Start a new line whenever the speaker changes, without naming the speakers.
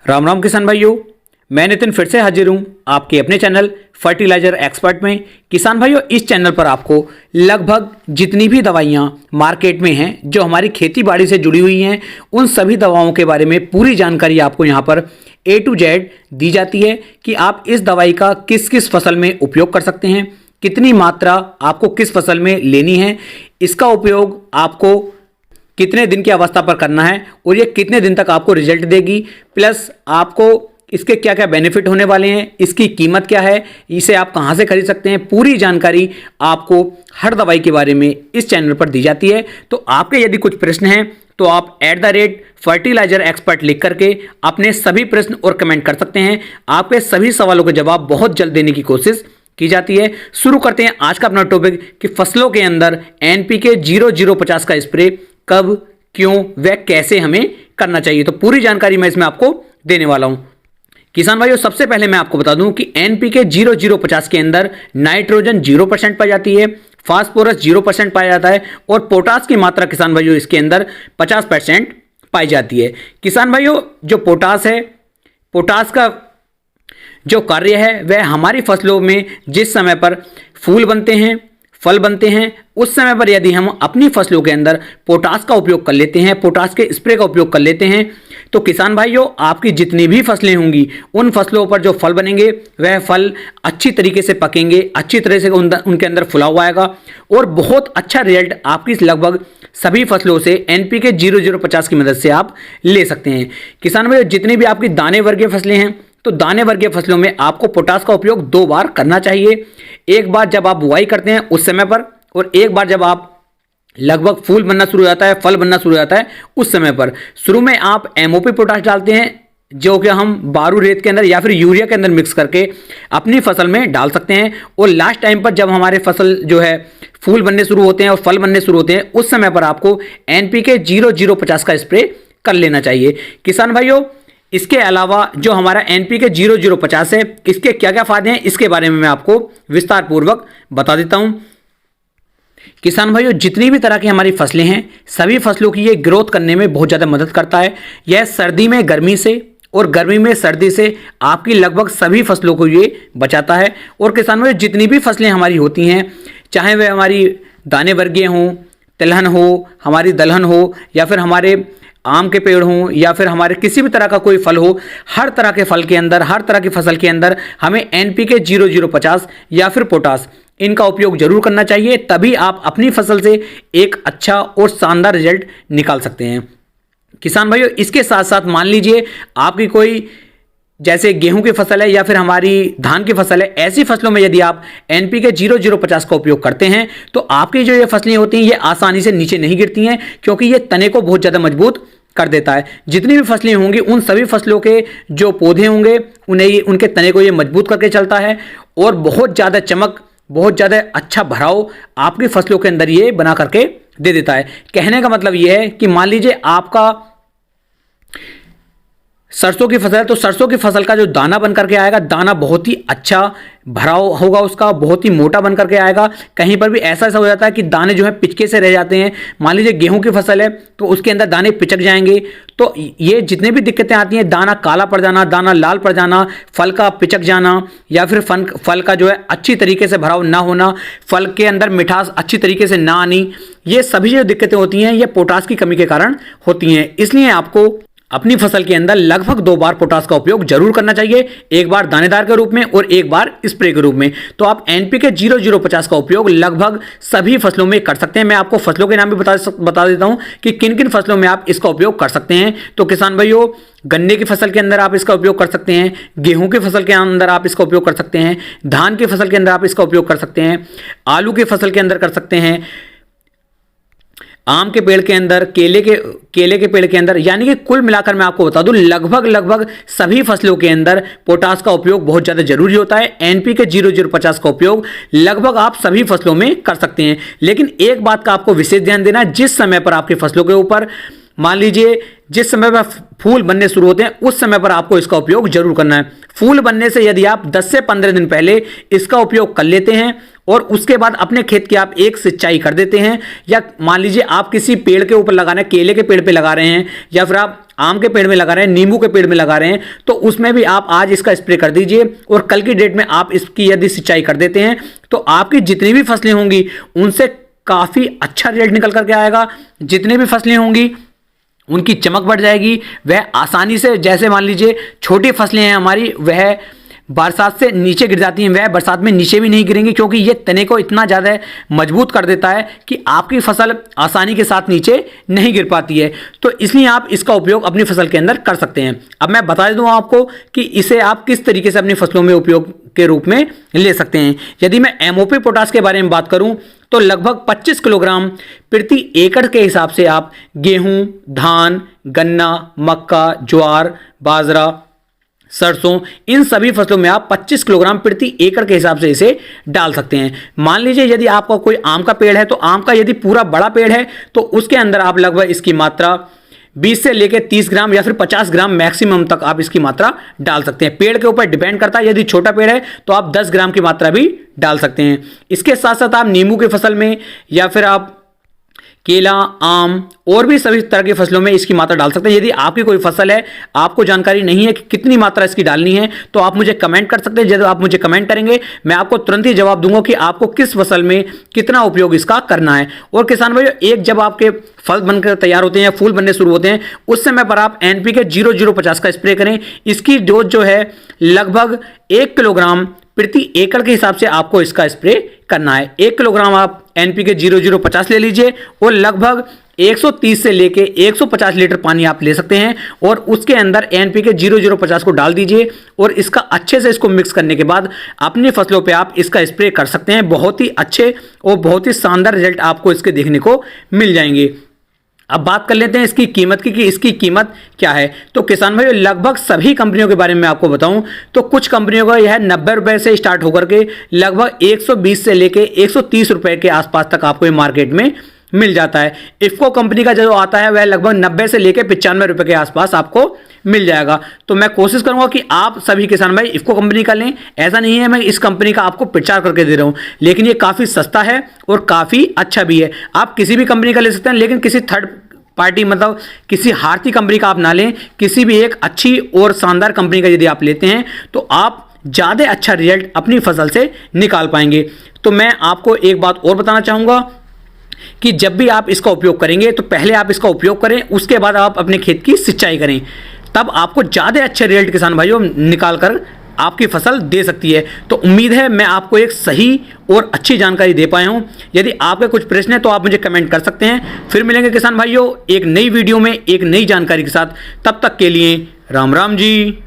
राम राम किसान भाइयों, मैं नितिन फिर से हाजिर हूँ आपके अपने चैनल फर्टिलाइजर एक्सपर्ट में। किसान भाइयों, इस चैनल पर आपको लगभग जितनी भी दवाइयाँ मार्केट में हैं जो हमारी खेती बाड़ी से जुड़ी हुई हैं, उन सभी दवाओं के बारे में पूरी जानकारी आपको यहाँ पर A to Z दी जाती है कि आप इस दवाई का किस किस फसल में उपयोग कर सकते हैं, कितनी मात्रा आपको किस फसल में लेनी है, इसका उपयोग आपको कितने दिन की अवस्था पर करना है और ये कितने दिन तक आपको रिजल्ट देगी, प्लस आपको इसके क्या क्या बेनिफिट होने वाले हैं, इसकी कीमत क्या है, इसे आप कहां से खरीद सकते हैं, पूरी जानकारी आपको हर दवाई के बारे में इस चैनल पर दी जाती है। तो आपके यदि कुछ प्रश्न हैं तो आप @फर्टिलाइजर एक्सपर्ट लिख करके अपने सभी प्रश्न और कमेंट कर सकते हैं। आपके सभी सवालों के जवाब बहुत जल्द देने की कोशिश की जाती है। शुरू करते हैं आज का अपना टॉपिक कि फसलों के अंदर NPK 0050 का स्प्रे कब, क्यों व कैसे हमें करना चाहिए। तो पूरी जानकारी मैं इसमें आपको देने वाला हूं। किसान भाइयों, सबसे पहले मैं आपको बता दूं कि NPK 0050 के अंदर नाइट्रोजन 0% पाई जाती है, फास्फोरस 0% पाया जाता है और पोटास की मात्रा किसान भाइयों इसके अंदर 50% पाई जाती है। किसान भाइयों, जो पोटास है, पोटास का जो कार्य है वह हमारी फसलों में जिस समय पर फूल बनते हैं, फल बनते हैं, उस समय पर यदि हम अपनी फसलों के अंदर पोटास का उपयोग कर लेते हैं, पोटास के स्प्रे का उपयोग कर लेते हैं, तो किसान भाइयों आपकी जितनी भी फसलें होंगी उन फसलों पर जो फल बनेंगे वह फल अच्छी तरीके से पकेंगे, अच्छी तरह से उनके अंदर फुलाव आएगा और बहुत अच्छा रिजल्ट आपकी लगभग सभी फसलों से NPK 0050 की मदद से आप ले सकते हैं। किसान भाइयों, जितनी भी आपकी दाने वर्गीय फसलें हैं तो दाने वर्गीय फसलों में आपको पोटास का उपयोग 2 बार करना चाहिए। एक बार जब आप बुआई करते हैं उस समय पर, और एक बार जब आप लगभग फूल बनना शुरू हो जाता है, फल बनना शुरू हो जाता है उस समय पर। शुरू में आप MOP पोटास डालते हैं जो कि हम बारू रेत के अंदर या फिर यूरिया के अंदर मिक्स करके अपनी फसल में डाल सकते हैं। और लास्ट टाइम पर जब हमारे फसल जो है फूल बनने शुरू होते हैं और फल बनने शुरू होते हैं उस समय पर आपको NPK 0050 का स्प्रे कर लेना चाहिए। किसान भाइयों, इसके अलावा जो हमारा NPK 0050 है, इसके क्या क्या फायदे हैं इसके बारे में मैं आपको विस्तार पूर्वक बता देता हूं। किसान भाइयों, जितनी भी तरह की हमारी फसलें हैं सभी फसलों की ये ग्रोथ करने में बहुत ज़्यादा मदद करता है। यह सर्दी में गर्मी से और गर्मी में सर्दी से आपकी लगभग सभी फसलों को ये बचाता है। और किसान भाइयों, जितनी भी फसलें हमारी होती हैं, चाहे वह हमारी दाने वर्गीय हों, तिलहन हो, हमारी दलहन हो, या फिर हमारे आम के पेड़ हों, या फिर हमारे किसी भी तरह का कोई फल हो, हर तरह के फल के अंदर, हर तरह की फसल के अंदर हमें NPK 0050 या फिर पोटास इनका उपयोग जरूर करना चाहिए। तभी आप अपनी फसल से एक अच्छा और शानदार रिजल्ट निकाल सकते हैं। किसान भाइयों, इसके साथ साथ मान लीजिए आपकी कोई जैसे गेहूं की फसल है या फिर हमारी धान की फसल है, ऐसी फसलों में यदि आप NPK 0050 का उपयोग करते हैं तो आपकी जो ये फसलें होती हैं ये आसानी से नीचे नहीं गिरती हैं, क्योंकि ये तने को बहुत ज़्यादा मजबूत कर देता है। जितनी भी फसलें होंगी उन सभी फसलों के जो पौधे होंगे उनके तने को ये मजबूत करके चलता है और बहुत ज़्यादा चमक, बहुत ज़्यादा अच्छा भराव आपकी फसलों के अंदर ये बना करके दे देता है। कहने का मतलब ये है कि मान लीजिए आपका सरसों की फसल है तो सरसों की फसल का जो दाना बन करके आएगा, दाना बहुत ही अच्छा भराव होगा, उसका बहुत ही मोटा बन करके आएगा। कहीं पर भी ऐसा हो जाता है कि दाने जो है पिचके से रह जाते हैं। मान लीजिए गेहूं की फसल है तो उसके अंदर दाने पिचक जाएंगे। तो ये जितने भी दिक्कतें आती हैं, दाना काला पड़ जाना, दाना लाल पड़ जाना, फल का पिचक जाना, या फिर फल का जो है अच्छी तरीके से भराव ना होना, फल के अंदर मिठास अच्छी तरीके से ना आनी, ये सभी जो दिक्कतें होती हैं ये पोटास की कमी के कारण होती हैं। इसलिए आपको अपनी फसल के अंदर लगभग 2 बार पोटास का उपयोग जरूर करना चाहिए, एक बार दानेदार के रूप में और एक बार स्प्रे के रूप में। तो आप NPK 0050 का उपयोग लगभग सभी फसलों में कर सकते हैं। मैं आपको फसलों के नाम भी बता देता हूं कि किन किन फसलों में आप इसका उपयोग कर सकते हैं। तो किसान भाइयों, गन्ने की फसल के अंदर आप इसका उपयोग कर सकते हैं, गेहूं की फसल के अंदर आप इसका उपयोग कर सकते हैं, धान की फसल के अंदर आप इसका उपयोग कर सकते हैं, आलू की फसल के अंदर कर सकते हैं, आम के पेड़ के अंदर, केले के पेड़ के अंदर, यानी कि कुल मिलाकर मैं आपको बता दूं लगभग सभी फसलों के अंदर पोटास का उपयोग बहुत ज़्यादा जरूरी होता है। NPK 0050 का उपयोग लगभग आप सभी फसलों में कर सकते हैं। लेकिन एक बात का आपको विशेष ध्यान देना है, जिस समय पर आपकी फसलों के ऊपर मान लीजिए जिस समय पर फूल बनने शुरू होते हैं उस समय पर आपको इसका उपयोग जरूर करना है। फूल बनने से यदि आप 10 से 15 दिन पहले इसका उपयोग कर लेते हैं और उसके बाद अपने खेत की आप एक सिंचाई कर देते हैं, या मान लीजिए आप किसी पेड़ के ऊपर लगा रहे हैं, केले के पेड़ पे लगा रहे हैं, या फिर आप आम के पेड़ में लगा रहे हैं, नींबू के पेड़ में लगा रहे हैं, तो उसमें भी आप आज इसका स्प्रे कर दीजिए और कल की डेट में आप इसकी यदि सिंचाई कर देते हैं तो आपकी जितनी भी फसलें होंगी उनसे काफ़ी अच्छा रिजल्ट निकल करके आएगा। जितनी भी फसलें होंगी उनकी चमक बढ़ जाएगी, वह आसानी से, जैसे मान लीजिए छोटी फसलें हैं हमारी, वह बरसात से नीचे गिर जाती हैं, वह बरसात में नीचे भी नहीं गिरेंगी, क्योंकि ये तने को इतना ज़्यादा मजबूत कर देता है कि आपकी फसल आसानी के साथ नीचे नहीं गिर पाती है। तो इसलिए आप इसका उपयोग अपनी फसल के अंदर कर सकते हैं। अब मैं बता दूं आपको कि इसे आप किस तरीके से अपनी फसलों में उपयोग के रूप में ले सकते हैं। यदि मैं एमओपी पोटाश के बारे में बात करूं तो लगभग 25 किलोग्राम प्रति एकड़ के हिसाब से आप गेहूं, धान, गन्ना, मक्का, ज्वार, बाजरा, सरसों, इन सभी फसलों में आप 25 किलोग्राम प्रति एकड़ के हिसाब से इसे डाल सकते हैं। मान लीजिए यदि आपका कोई आम का पेड़ है तो आम का यदि पूरा बड़ा पेड़ है तो उसके अंदर आप लगभग इसकी मात्रा 20 से लेकर 30 ग्राम या फिर 50 ग्राम मैक्सिमम तक आप इसकी मात्रा डाल सकते हैं। पेड़ के ऊपर डिपेंड करता है, यदि छोटा पेड़ है तो आप 10 ग्राम की मात्रा भी डाल सकते हैं। इसके साथ साथ आप नींबू की फसल में या फिर आप केला, आम और भी सभी तरह की फसलों में इसकी मात्रा डाल सकते हैं। यदि आपकी कोई फसल है, आपको जानकारी नहीं है कि कितनी मात्रा इसकी डालनी है, तो आप मुझे कमेंट कर सकते हैं। जब आप मुझे कमेंट करेंगे मैं आपको तुरंत ही जवाब दूंगा कि आपको किस फसल में कितना उपयोग इसका करना है। और किसान भाइयों, एक जब आपके फल बनकर तैयार होते हैं या फूल बनने शुरू होते हैं उस समय पर आप NPK 0050 का स्प्रे करें। इसकी डोज जो है लगभग 1 किलोग्राम प्रति एकड़ के हिसाब से आपको इसका स्प्रे करना है। 1 किलोग्राम आप NPK 0050 ले लीजिए और लगभग 130 से लेके 150 लीटर पानी आप ले सकते हैं और उसके अंदर NPK 0050 को डाल दीजिए और इसका अच्छे से इसको मिक्स करने के बाद अपनी फसलों पे आप इसका स्प्रे कर सकते हैं। बहुत ही अच्छे और बहुत ही शानदार रिजल्ट आपको इसके देखने को मिल जाएंगे। अब बात कर लेते हैं इसकी कीमत की कि इसकी कीमत क्या है। तो किसान भाइयों, लगभग सभी कंपनियों के बारे में आपको बताऊं तो कुछ कंपनियों का यह 90 रुपए से स्टार्ट होकर के लगभग 120 से लेके 130 रुपए के आसपास तक आपको ये मार्केट में मिल जाता है। इफ्को कंपनी का जो आता है वह लगभग 90 से लेकर 95 रुपए के आसपास आपको मिल जाएगा। तो मैं कोशिश करूंगा कि आप सभी किसान भाई इफ्को कंपनी का लें। ऐसा नहीं है मैं इस कंपनी का आपको प्रचार करके दे रहा हूं, लेकिन ये काफ़ी सस्ता है और काफ़ी अच्छा भी है। आप किसी भी कंपनी का ले सकते हैं, लेकिन किसी थर्ड पार्टी मतलब किसी हारती कंपनी का आप ना लें। किसी भी एक अच्छी और शानदार कंपनी का यदि आप लेते हैं तो आप ज़्यादा अच्छा रिजल्ट अपनी फसल से निकाल पाएंगे। तो मैं आपको एक बात और बताना चाहूँगा कि जब भी आप इसका उपयोग करेंगे तो पहले आप इसका उपयोग करें, उसके बाद आप अपने खेत की सिंचाई करें, तब आपको ज़्यादा अच्छे रिजल्ट किसान भाइयों निकाल कर आपकी फसल दे सकती है। तो उम्मीद है मैं आपको एक सही और अच्छी जानकारी दे पाया हूं। यदि आपके कुछ प्रश्न है तो आप मुझे कमेंट कर सकते हैं। फिर मिलेंगे किसान भाइयों एक नई वीडियो में एक नई जानकारी के साथ। तब तक के लिए राम राम जी।